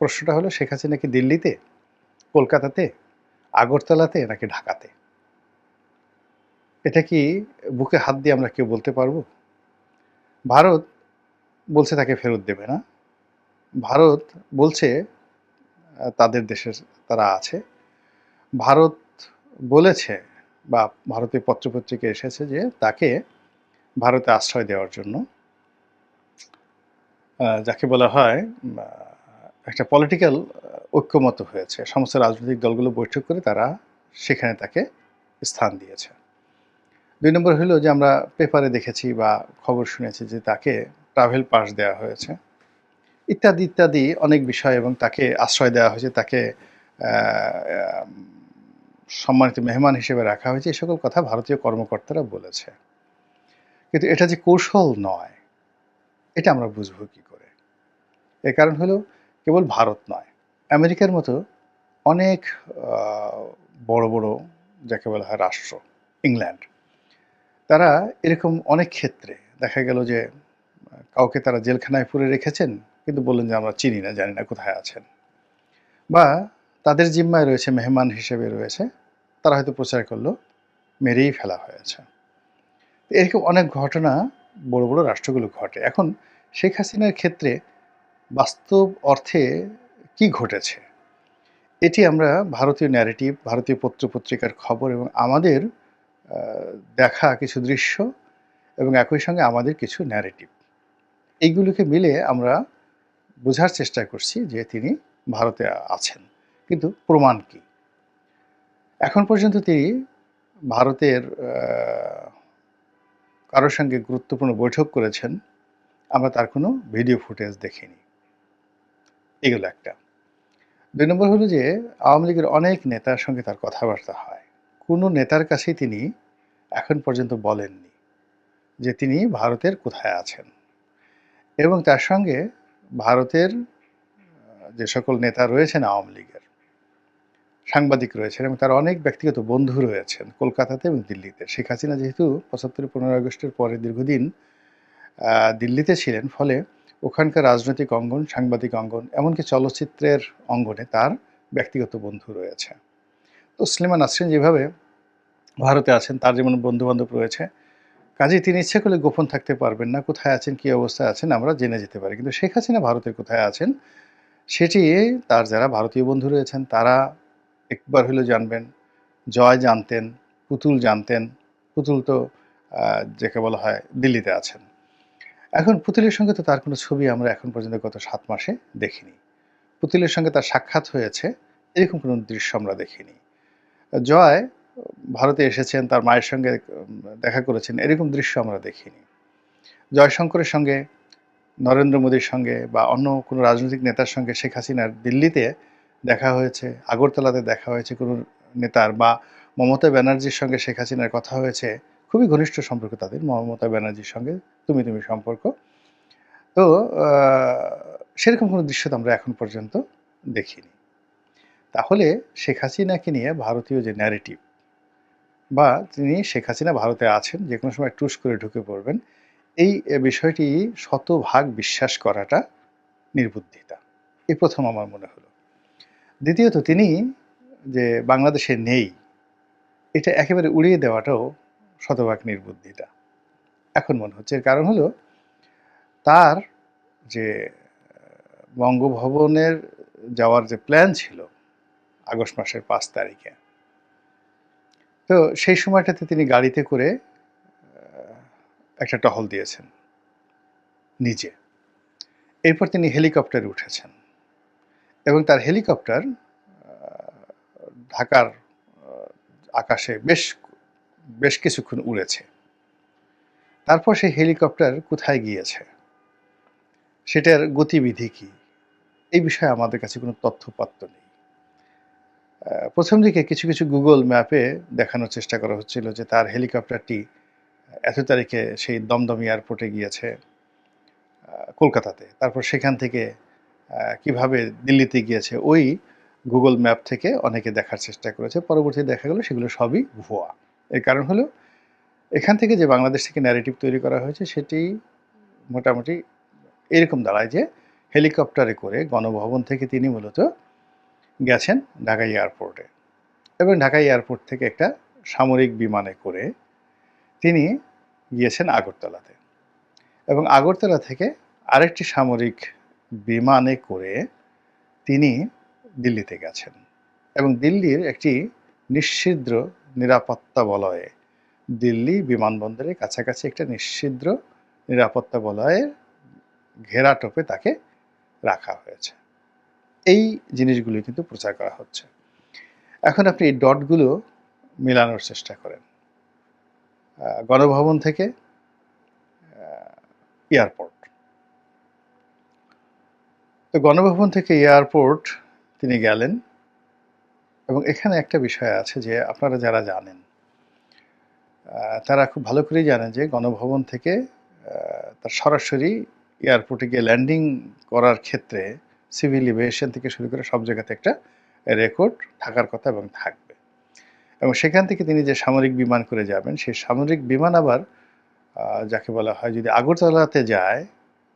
প্রশ্নটা হলো শেখ হাসিনা কি দিল্লিতে, কলকাতাতে, আগরতলাতে নাকি ঢাকাতে? এটা কি বুকে হাত দিয়ে আমরা কেউ বলতে পারবো? ভারত বলছে তাকে ফেরত দেবে না। ভারত বলছে তাদের দেশের তারা আছে। ভারত বলেছে বা ভারতীয় পত্রপত্রিকায় এসেছে যে তাকে ভারতে আশ্রয় দেওয়ার জন্য যাকে বলা হয় একটা পলিটিক্যাল ঐক্যমত হয়েছে। সমস্ত রাজনৈতিক দলগুলো বৈঠক করে তারা সেখানে তাকে স্থান দিয়েছে। ২ নম্বর হলো যে আমরা পেপারে দেখেছি বা খবর শুনেছি যে তাকে ট্রাভেল পাস দেওয়া হয়েছে। ইত্যাদি, ইত্যাদি অনেক বিষয় এবং তাকে আশ্রয় দেওয়া হয়েছে, তাকে আ আম সম্মানিত মেহমান হিসেবে রাখা হয়েছে। এই সকল কথা ভারতীয় কর্মকর্তারা বলেছে। কিন্তু এটা যে কৌশল নয়, এটা আমরা বুঝবো কি করে? এর কারণ হলো কেবল ভারত নয়, আমেরিকার মতো অনেক আ বড়, বড় যাকে বলা হয় রাষ্ট্র, ইংল্যান্ড, তারা এরকম অনেক ক্ষেত্রে দেখা গেল যে কাউকে তারা জেলখানায় পুরে রেখেছেন, কিন্তু বললেন যে আমরা চিনি না, জানি না কোথায় আছেন। বা তাদের জিম্মায় রয়েছে, মেহমান হিসেবে রয়েছে, তারা হয়তো প্রচার করল, মেরেই ফেলা হয়েছে। এরকম অনেক ঘটনা বড়, বড় রাষ্ট্রগুলো ঘটে। এখন শেখ হাসিনার ক্ষেত্রে বাস্তব অর্থে কি ঘটেছে? এটি আমরা ভারতীয় ন্যারেটিভ, ভারতীয় পত্র-পত্রিকার খবর এবং আমাদের আ দেখা কিছু দৃশ্য এবং একই সঙ্গে আমাদের কিছু ন্যারেটিভ, এইগুলোকে মিলে আমরা বোঝার চেষ্টা করছি যে তিনি ভারতে আছেন। কিন্তু প্রমাণ কি? এখন পর্যন্ত তিনি ভারতের কারো সঙ্গে গুরুত্বপূর্ণ বৈঠক করেছেন, আমরা তার কোনো ভিডিও ফুটেজ দেখিনি। এগুলো একটা। ২ নম্বর হলো যে আওয়ামী লীগের অনেক নেতার সঙ্গে তার কথাবার্তা হয়। কোনো নেতার কাছেই তিনি এখন পর্যন্ত বলেননি যে তিনি ভারতের কোথায় আছেন। এবং তার সঙ্গে ভারতের যে সকল নেতা রয়েছেন আওয়ামী লীগের, সাংবাদিক রয়েছেন এবং তার অনেক ব্যক্তিগত বন্ধু রয়েছেন কলকাতাতে এবং দিল্লিতে। শেখ হাসিনা যেহেতু ৭৫ ১৫ আগস্টের পরে দীর্ঘদিন দিল্লিতে ছিলেন, ফলে ওখানকার রাজনৈতিক অঙ্গন, সাংবাদিক অঙ্গন, এমনকি চলচ্চিত্রের অঙ্গনে তার ব্যক্তিগত বন্ধু রয়েছে। তসলিমা নাসরিন যেভাবে ভারতে আছেন, তার যেমন বন্ধু-বান্ধব রয়েছে, কাজেই তিনি ইচ্ছে করলে গোপন থাকতে পারবেন না। কোথায় আছেন, কী অবস্থায় আছেন আমরা জেনে যেতে পারি। কিন্তু শেখ হাসিনা ভারতের কোথায় আছেন, সেটি তার যারা ভারতীয় বন্ধু রয়েছেন তারা একবার হলেও জানবেন। জয় জানতেন, পুতুল জানতেন। পুতুল তো যাকে বলা হয় দিল্লিতে আছেন। এখন পুতুলের সঙ্গে তো তার কোনো ছবি আমরা এখন পর্যন্ত গত ৭ মাসে দেখিনি। পুতুলের সঙ্গে তার সাক্ষাৎ হয়েছে, এরকম কোনো দৃশ্য আমরা দেখিনি। জয় ভারতে এসেছেন, তার মায়ের সঙ্গে দেখা করেছেন, এরকম দৃশ্য আমরা দেখিনি। জয়শঙ্করের সঙ্গে, নরেন্দ্র মোদির সঙ্গে বা অন্য কোনো রাজনৈতিক নেতার সঙ্গে শেখ হাসিনার দিল্লিতে দেখা হয়েছে, আগরতলাতে দেখা হয়েছে কোনো নেতার, বা মমতা ব্যানার্জির সঙ্গে শেখ হাসিনার কথা হয়েছে। খুবই ঘনিষ্ঠ সম্পর্ক তাদের, মমতা ব্যানার্জির সঙ্গে তুমি সম্পর্ক। তো আ সেরকম কোনো দৃশ্য তো আমরা এখন পর্যন্ত দেখিনি। তাহলে শেখ হাসিনাকে নিয়ে ভারতীয় যে ন্যারেটিভ, বা তিনি শেখ হাসিনা ভারতে আছেন, যেকোনো সময় টুস করে ঢুকে পড়বেন, এই বিষয়টি শতভাগ বিশ্বাস করাটা নির্বুদ্ধিতা। এই ১ম আমার মনে হলো। দ্বিতীয়ত তিনি যে বাংলাদেশে নেই, এটা একেবারে উড়িয়ে দেওয়াটাও শতভাগ নির্বুদ্ধিতা। এখন মনে হচ্ছে এর কারণ হলো তার যে বঙ্গভবনের যাওয়ার যে প্ল্যান ছিল আগস্ট মাসের ৫ তারিখে, তো সেই সময়টাতে তিনি গাড়িতে করে একটা টহল দিয়েছেন নিজে। এরপর তিনি হেলিকপ্টারে উঠেছেন এবং তার হেলিকপ্টার ঢাকার আকাশে বেশ কিছুক্ষণ উড়েছে। তারপর সেই হেলিকপ্টার কোথায় গিয়েছে, সেটার গতিবিধি কী, এই বিষয়ে আমাদের কাছে কোনো তথ্যপাত্র নেই। প্রথম দিকে কিছু, কিছু গুগল ম্যাপে দেখানোর চেষ্টা করা হচ্ছিল যে তার হেলিকপ্টারটি এত তারিখে সেই দমদম এয়ারপোর্টে গিয়েছে কলকাতাতে। তারপর সেখান থেকে কিভাবে দিল্লিতে গিয়েছে, ওই গুগল ম্যাপ থেকে অনেকে দেখার চেষ্টা করেছে। পরবর্তীতে দেখা গেল সেগুলো সবই ভুয়া। এর কারণ হলো এখান থেকে যে বাংলাদেশ থেকে ন্যারেটিভ তৈরি করা হয়েছে সেটি মোটামুটি এরকম দাঁড়ায় যে হেলিকপ্টারে করে গণভবন থেকে তিনি মূলত গেছেন ঢাকা এয়ারপোর্টে এবং ঢাকা এয়ারপোর্ট থেকে একটা সামরিক বিমানে করে তিনি গিয়েছেন আগরতলাতে এবং আগরতলা থেকে আরেকটি সামরিক বিমানে করে তিনি দিল্লিতে গেছেন এবং দিল্লির একটি নিশ্ছিদ্র নিরাপত্তা বলয়ে দিল্লি বিমানবন্দরের কাছাকাছি একটা নিশ্ছিদ্র নিরাপত্তা বলয়ের ঘেরাটোপে তাকে রাখা হয়েছে। এই জিনিসগুলো কিন্তু প্রচার করা হচ্ছে। এখন আপনি এই ডটগুলো মেলানোর চেষ্টা করেন। গণভবন থেকে এয়ারপোর্ট, তো গণভবন থেকে এয়ারপোর্ট তিনি গেলেন এবং এখানে একটা বিষয় আছে যে আপনারা যারা জানেন তারা খুব ভালো করেই জানেন যে গণভবন থেকে তার সরাসরি এয়ারপোর্টে গিয়ে ল্যান্ডিং করার ক্ষেত্রে সিভিল এভিয়েশন থেকে শুরু করে সব জায়গাতে একটা রেকর্ড থাকার কথা এবং থাকবে এবং সেখান থেকে তিনি যে সামরিক বিমান করে যাবেন সেই সামরিক বিমান আবার যাকে বলা হয় যদি আগরতলাতে যায়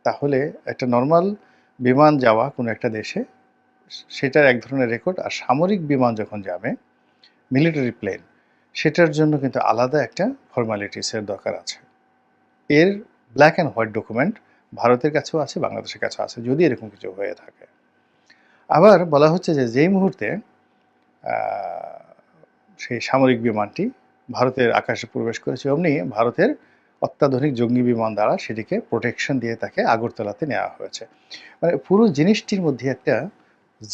তাহলে একটা নর্মাল বিমান যাওয়া কোনো একটা দেশে সেটার এক ধরনের রেকর্ড, আর সামরিক বিমান যখন যাবে মিলিটারি প্লেন সেটার জন্য কিন্তু আলাদা একটা ফর্মালিটিসের দরকার আছে। এর ব্ল্যাক অ্যান্ড হোয়াইট ডকুমেন্ট ভারতের কাছেও আছে, বাংলাদেশের কাছেও আছে যদি এরকম কিছু হয়ে থাকে। আবার বলা হচ্ছে যে যেই মুহূর্তে সেই সামরিক বিমানটি ভারতের আকাশে প্রবেশ করেছে অমনি ভারতের অত্যাধুনিক জঙ্গি বিমান দ্বারা সেটিকে প্রোটেকশন দিয়ে তাকে আগরতলাতে নেওয়া হয়েছে। মানে পুরো জিনিসটির মধ্যে একটা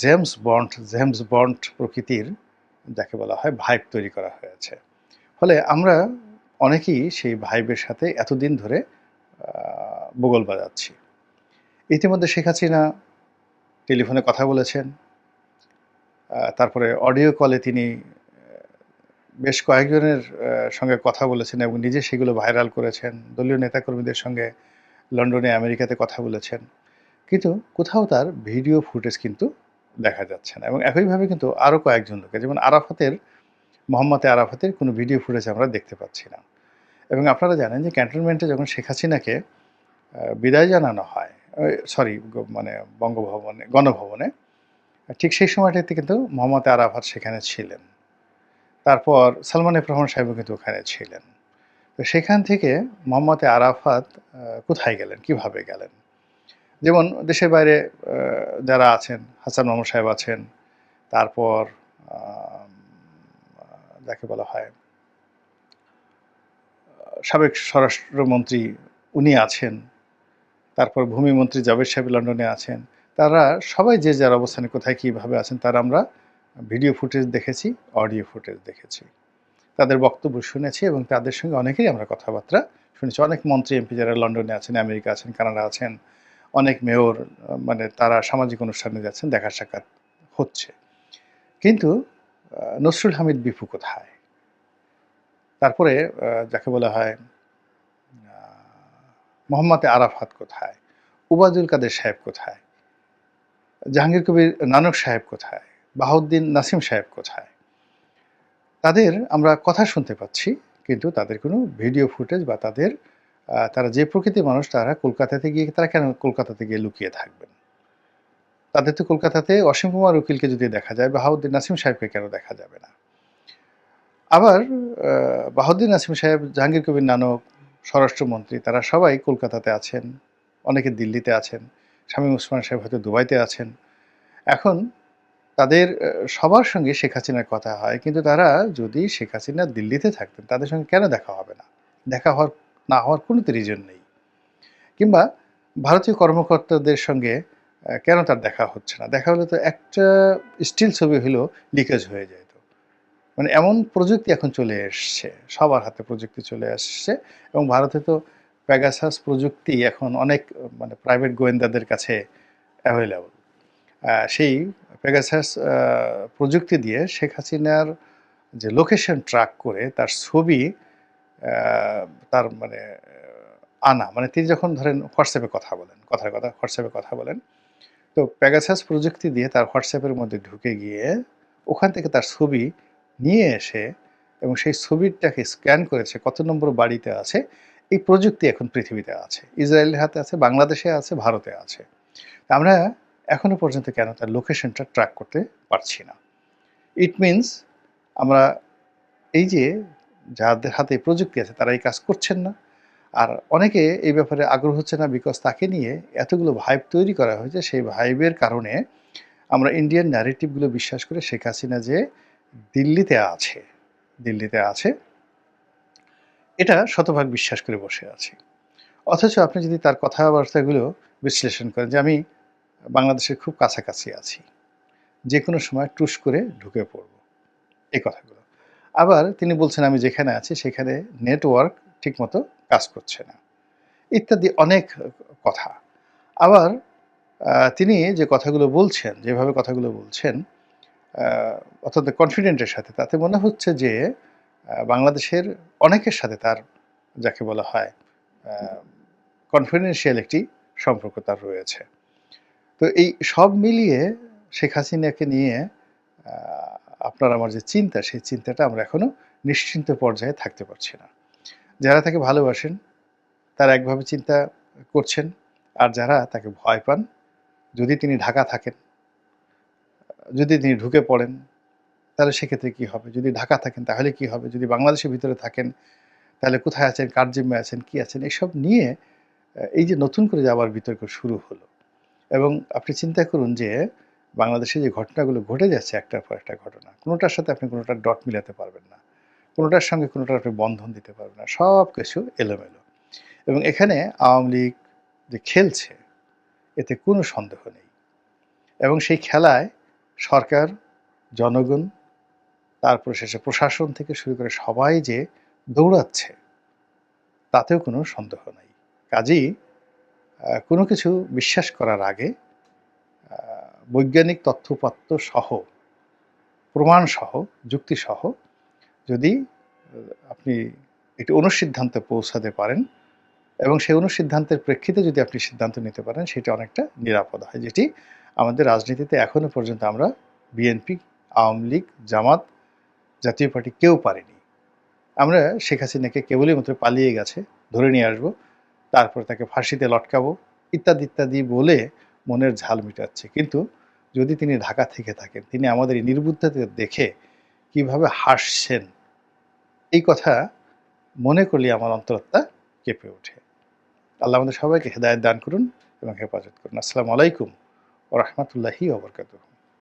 জেমস বন্ড প্রকৃতির যাকে বলা হয় ভাইব তৈরি করা হয়েছে। ফলে আমরা অনেকেই সেই ভাইবের সাথে এতদিন ধরে বগল বাজাচ্ছি। ইতিমধ্যে শেখ হাসিনা টেলিফোনে কথা বলেছেন, তারপরে অডিও কলে তিনি বেশ কয়েকজনের সঙ্গে কথা বলেছেন এবং নিজে সেগুলো ভাইরাল করেছেন, দলীয় নেতাকর্মীদের সঙ্গে লন্ডনে আমেরিকাতে কথা বলেছেন, কিন্তু কোথাও তার ভিডিও ফুটেজ কিন্তু দেখা যাচ্ছে না। এবং একইভাবে কিন্তু আরও কয়েকজন লোকে যেমন মোহাম্মদ আরাফাতের কোনো ভিডিও ফুটেজ আমরা দেখতে পাচ্ছি না। এবং আপনারা জানেন যে ক্যান্টনমেন্টে যখন শেখ হাসিনাকে বিদায় জানানো হয়, মানে গণভবনে, ঠিক সেই সময়টাতে কিন্তু মোহাম্মদ আরাফাত সেখানে ছিলেন, তারপর সালমান এফ রহমান সাহেবও কিন্তু ওখানে ছিলেন। তো সেখান থেকে মোহাম্মদ আরাফাত কোথায় গেলেন, কিভাবে গেলেন? যেমন দেশের বাইরে যারা আছেন, হাসান মাহমুদ সাহেব আছেন, তারপর যাকে বলা হয় সাবেক স্বরাষ্ট্রমন্ত্রী উনি আছেন, তারপর ভূমিমন্ত্রী জাভেদ সাহেব লন্ডনে আছেন, তারা সবাই যে যার অবস্থানে কোথায় কীভাবে আছেন তার আমরা ভিডিও ফুটেজ দেখেছি, অডিও ফুটেজ দেখেছি, তাদের বক্তব্য শুনেছি এবং তাদের সঙ্গে অনেকেই আমরা কথাবার্তা শুনেছি। অনেক মন্ত্রী এমপি যারা লন্ডনে আছেন, আমেরিকা আছেন, কানাডা আছেন, অনেক মেয়র মানে তারা সামাজিক অনুষ্ঠানে যাচ্ছেন, দেখা সাক্ষাৎ হচ্ছে। কিন্তু নসরুল হামিদ বিপু কোথায়? তারপরে যাকে বলা হয় মোহাম্মদ আরাফাত কোথায়? উবায়দুল কাদের সাহেব কোথায়? জাহাঙ্গীর কবির নানক সাহেব কোথায়? বাহাউদ্দিন নাসিম সাহেব কোথায়? তাদের আমরা কথা শুনতে পাচ্ছি, কিন্তু তাদের কোনো ভিডিও ফুটেজ বা তারা যে প্রকৃতির মানুষ তারা কলকাতাতে গিয়ে তারা কেন কলকাতাতে গিয়ে লুকিয়ে থাকবেন? তাদের তো কলকাতাতে অসীম কুমার উকিলকে যদি দেখা যায়, বাহাউদ্দিন নাসিম সাহেবকে কেন দেখা যাবে না? আবার বাহাউদ্দিন নাসিম সাহেব, জাহাঙ্গীর কবির নানক, স্বরাষ্ট্রমন্ত্রী তারা সবাই কলকাতাতে আছেন, অনেকে দিল্লিতে আছেন, শামীম ওসমান সাহেব হয়তো দুবাইতে আছেন। এখন তাদের সবার সঙ্গে শেখ হাসিনার কথা হয়, কিন্তু তারা যদি শেখ হাসিনা দিল্লিতে থাকতেন তাদের সঙ্গে কেন দেখা হবে না? দেখা না হওয়ার কোনো তো রিজন নেই। কিংবা ভারতীয় কর্মকর্তাদের সঙ্গে কেন তার দেখা হচ্ছে না? দেখা হলে তো একটা স্টিল ছবি হলেও লিকেজ হয়ে যেত। মানে এমন প্রযুক্তি এখন চলে এসছে, সবার হাতে প্রযুক্তি চলে আসছে এবং ভারতে তো প্যাগাসাস প্রযুক্তি এখন অনেক মানে প্রাইভেট গোয়েন্দাদের কাছে অ্যাভেলেবল। সেই পেগাসাস প্রযুক্তি দিয়ে শেখ হাসিনার যে লোকেশন ট্র্যাক করে তার ছবি তার মানে আনা, মানে তিনি যখন ধরেন হোয়াটসঅ্যাপে কথা বলেন, হোয়াটসঅ্যাপে কথা বলেন, তো পেগাসাস প্রযুক্তি দিয়ে তার হোয়াটসঅ্যাপের মধ্যে ঢুকে গিয়ে ওখান থেকে তার ছবি নিয়ে এসে এবং সেই ছবিটাকে স্ক্যান করেছে কত নম্বর বাড়িতে আছে, এই প্রযুক্তি এখন পৃথিবীতে আছে, ইসরায়েলের হাতে আছে, বাংলাদেশে আছে, ভারতে আছে। আমরা এখনো পর্যন্ত কেন তার লোকেশনটা ট্র্যাক করতে পারছি না? ইট মিনস আমরা এই যে যাদের হাতে প্রযুক্তি আছে তারা এই কাজ করছেন না। আর অনেকে এই ব্যাপারে আগ্রহ হচ্ছে না বিকজ তাকে নিয়ে এতগুলো ভাইব তৈরি করা হয়েছে, সেই ভাইবের কারণে আমরা ইন্ডিয়ান ন্যারেটিভ গুলো বিশ্বাস করে শেখ হাসিনা যে দিল্লিতে আছে, দিল্লিতে আছে এটা শতভাগ বিশ্বাস করে বসে আছি। অথচ আপনি যদি তার কথাবার্তাগুলো বিশ্লেষণ করেন যে আমি বাংলাদেশের খুব কাছাকাছি আছি, যেকোনো সময় টুস করে ঢুকে পড়ব, এই কথাগুলো। আবার তিনি বলছেন আমি যেখানে আছি সেখানে নেটওয়ার্ক ঠিকমতো কাজ করছে না, ইত্যাদি অনেক কথা। আবার তিনি যে কথাগুলো বলছেন, যেভাবে কথাগুলো বলছেন অত্যন্ত কনফিডেন্টের সাথে, তাতে মনে হচ্ছে যে বাংলাদেশের অনেকের সাথে তার যাকে বলা হয় আ কনফিডেন্সিয়াল একটি সম্পর্ক তার রয়েছে। তো এই সব মিলিয়ে শেখ হাসিনাকে নিয়ে আ আপনার আমার যে চিন্তা, সেই চিন্তাটা আমরা এখনো নিশ্চিন্ত পর্যায়ে থাকতে পারছি না। যারা তাকে ভালোবাসেন তারা একভাবে চিন্তা করছেন, আর যারা তাকে ভয় পান, যদি তিনি ঢাকা থাকেন, যদি তিনি ঢুকে পড়েন, তাহলে সেক্ষেত্রে কী হবে? যদি ঢাকা থাকেন তাহলে কী হবে? যদি বাংলাদেশের ভিতরে থাকেন তাহলে কোথায় আছেন, কার জিম্মায় আছেন, কী আছেন? এসব নিয়ে এই যে নতুন করে যে আবার বিতর্ক শুরু হলো, এবং আপনি চিন্তা করুন যে বাংলাদেশে যে ঘটনাগুলো ঘটে যাচ্ছে একটার পর একটা ঘটনা, কোনোটার সাথে আপনি কোনোটার ডট মিলাতে পারবেন না। কোনোটার সঙ্গে কোনোটার আপনি বন্ধন দিতে পারবেন না। সব কিছু এলোমেলো। এবং এখানে আওয়ামী লীগ যে খেলছে, এতে কোনো সন্দেহ নেই। এবং সেই খেলায় সরকার, জনগণ, তারপর শেষে প্রশাসন থেকে শুরু করে সবাই যে দৌড়াচ্ছে, তাতেও কোনো সন্দেহ নাই। কাজেই কোনো কিছু বিশ্বাস করার আগে আ বৈজ্ঞানিক তথ্যপাত্য সহ, প্রমাণসহ, যুক্তিসহ যদি আপনি একটি অনুসিদ্ধান্তে পৌঁছাতে পারেন এবং সেই অনুসিদ্ধান্তের প্রেক্ষিতে যদি আপনি সিদ্ধান্ত নিতে পারেন, সেটা অনেকটা নিরাপদ হয়। যেটি আমাদের রাজনীতিতে এখনো পর্যন্ত আমরা বিএনপি, আওয়ামী লীগ, জামাত, জাতীয় পার্টি কেউ পারিনি। আমরা শেখ হাসিনাকে কেবলই মাত্র পালিয়ে গেছে, ধরে নিয়ে আসবো, তারপর তাকে ফাঁসিতে লটকাবো, ইত্যাদি, ইত্যাদি বলে মনের ঝাল মিটাচ্ছে। কিন্তু যদি তিনি ঢাকা থেকে থাকেন, তিনি আমাদের এই নির্বুদ্ধিতা দেখে কিভাবে হাসছেন, এই কথা মনে করলেই আমার অন্তরাত্মা কেঁপে ওঠে। আল্লাহ আমাদের সবাইকে হেদায়েত দান করুন এবং হেফাজত করুন। আসসালামু আলাইকুম ওয়া রাহমাতুল্লাহি ওয়া বারাকাতুহু।